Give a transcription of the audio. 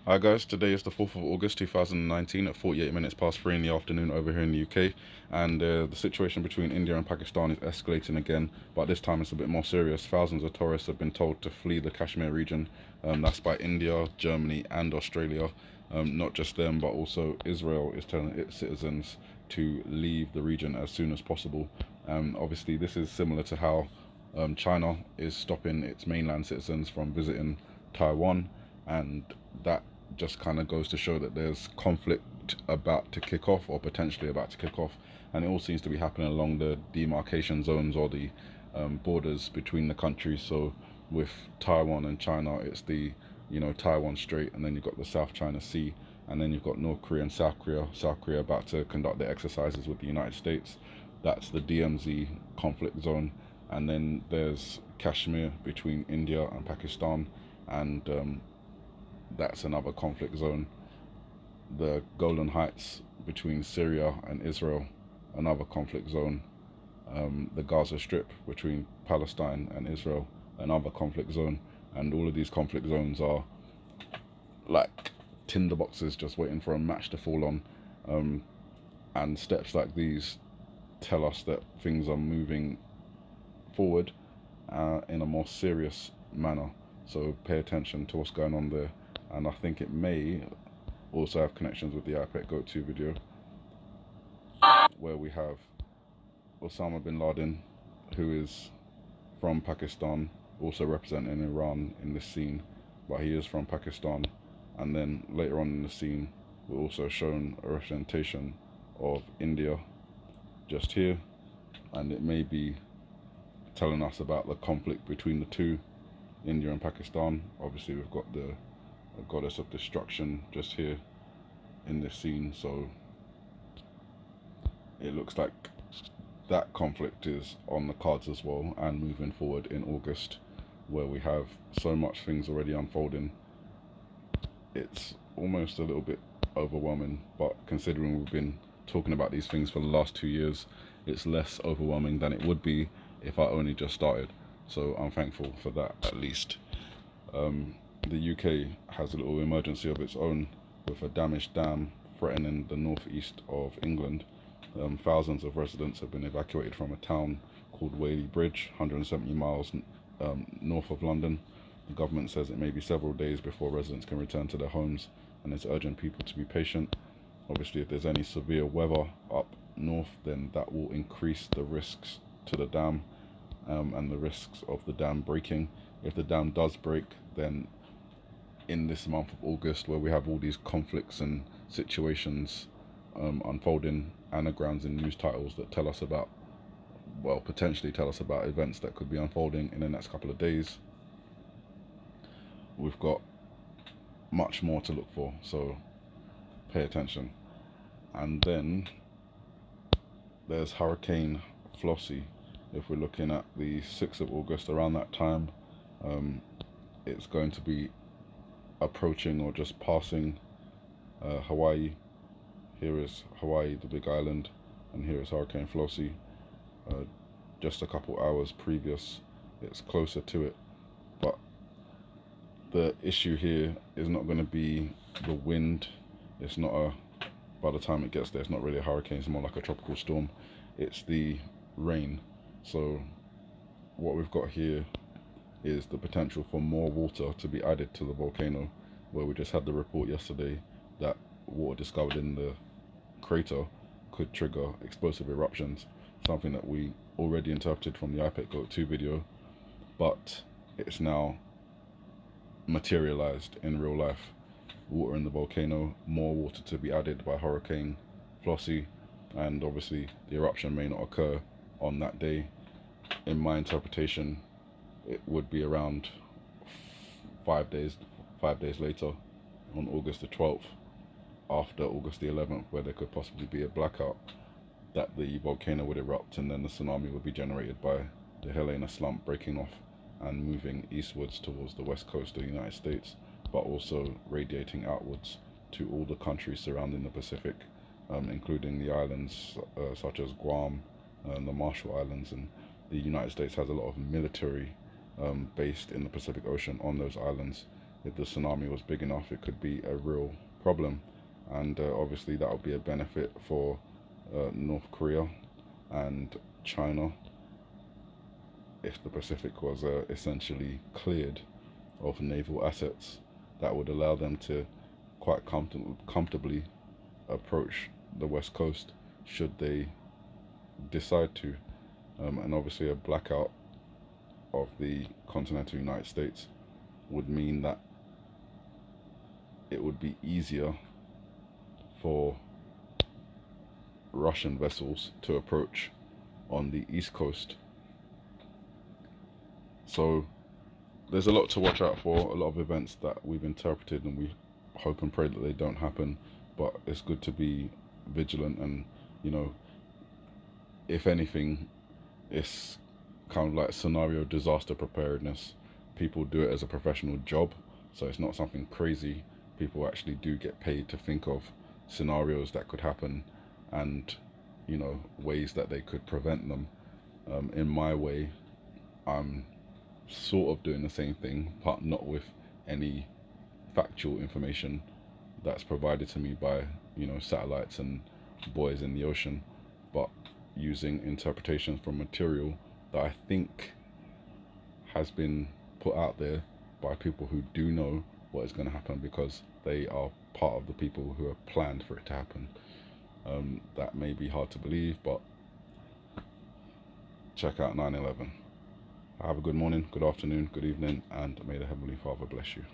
Hi guys, today is the 4th of August 2019 at 48 minutes past 3 in the afternoon over here in the UK, and the situation between India and Pakistan is escalating again, but this time it's a bit more serious. Thousands of tourists have been told to flee the Kashmir region. That's by India, Germany and Australia. Not just them, but also Israel is telling its citizens to leave the region as soon as possible. Obviously this is similar to how China is stopping its mainland citizens from visiting Taiwan, and that just kind of goes to show that there's conflict about to kick off or potentially about to kick off, and it all seems to be happening along the demarcation zones or the borders between the countries. So with Taiwan and China, it's the Taiwan Strait, and then you've got the South China Sea, and then you've got North Korea and South Korea. South Korea about to conduct their exercises with the United States. That's the DMZ conflict zone, and then there's Kashmir between India and Pakistan, and that's another conflict zone. The Golan Heights between Syria and Israel, another conflict zone. The Gaza Strip between Palestine and Israel, another conflict zone. And all of these conflict zones are like tinder boxes just waiting for a match to fall on. And steps like these tell us that things are moving forward in a more serious manner. So pay attention to what's going on there. And I think it may also have connections with the IPEC Go 2 video, where we have Osama bin Laden, who is from Pakistan, also representing Iran in this scene, but he is from Pakistan. And then later on in the scene, we're also shown a representation of India just here, and it may be telling us about the conflict between the two, India and Pakistan. Obviously, we've got the goddess of destruction just here in this scene, so it looks like that conflict is on the cards as well, and moving forward in August, where we have so much things already unfolding. It's almost a little bit overwhelming, but considering we've been talking about these things for the last 2 years, it's less overwhelming than it would be if I only just started. So I'm thankful for that, at least. The UK has a little emergency of its own with a damaged dam threatening the northeast of England. Thousands of residents have been evacuated from a town called Whaley Bridge, 170 miles north of London. The government says it may be several days before residents can return to their homes, and it's urging people to be patient. Obviously, if there's any severe weather up north, then that will increase the risks to the dam, and the risks of the dam breaking. If the dam does break, then in this month of August, where we have all these conflicts and situations unfolding, anagrams in news titles that tell us about, well, potentially tell us about events that could be unfolding in the next couple of days, we've got much more to look for, so pay attention. And then there's Hurricane Flossie. If we're looking at the 6th of August, around that time, it's going to be approaching or just passing Hawaii. Here is Hawaii, the big island, and here is Hurricane Flossie. Just a couple hours previous, it's closer to it, but the issue here is not going to be the wind. It's not a, by the time it gets there, it's not really a hurricane, it's more like a tropical storm. It's the rain. So what we've got here is the potential for more water to be added to the volcano, where we just had the report yesterday that water discovered in the crater could trigger explosive eruptions, something that we already interpreted from the IPEC Go 2 video, but it's now materialized in real life. Water in the volcano, more water to be added by Hurricane Flossie, and obviously the eruption may not occur on that day. In my interpretation, it would be around 5 days later, on August the 12th, after August the 11th, where there could possibly be a blackout, that the volcano would erupt, and then the tsunami would be generated by the Helena slump breaking off and moving eastwards towards the west coast of the United States, but also radiating outwards to all the countries surrounding the Pacific, including the islands such as Guam and the Marshall Islands. And the United States has a lot of military based in the Pacific Ocean on those islands, if the tsunami was big enough, it could be a real problem. And obviously, that would be a benefit for North Korea and China if the Pacific was essentially cleared of naval assets. That would allow them to quite comfortably approach the west coast should they decide to. And obviously, a blackout of the continental United States would mean that it would be easier for Russian vessels to approach on the east coast. So there's a lot to watch out for, a lot of events that we've interpreted, and we hope and pray that they don't happen. But it's good to be vigilant, and you know, if anything, it's kind of like scenario disaster preparedness. People do it as a professional job, so it's not something crazy. People actually do get paid to think of scenarios that could happen, and you know, ways that they could prevent them. In my way, I'm sort of doing the same thing, but not with any factual information that's provided to me by, you know, satellites and buoys in the ocean, but using interpretations from material that I think has been put out there by people who do know what is going to happen, because they are part of the people who have planned for it to happen. That may be hard to believe, but check out 9/11. Have a good morning, good afternoon, good evening, and may the Heavenly Father bless you.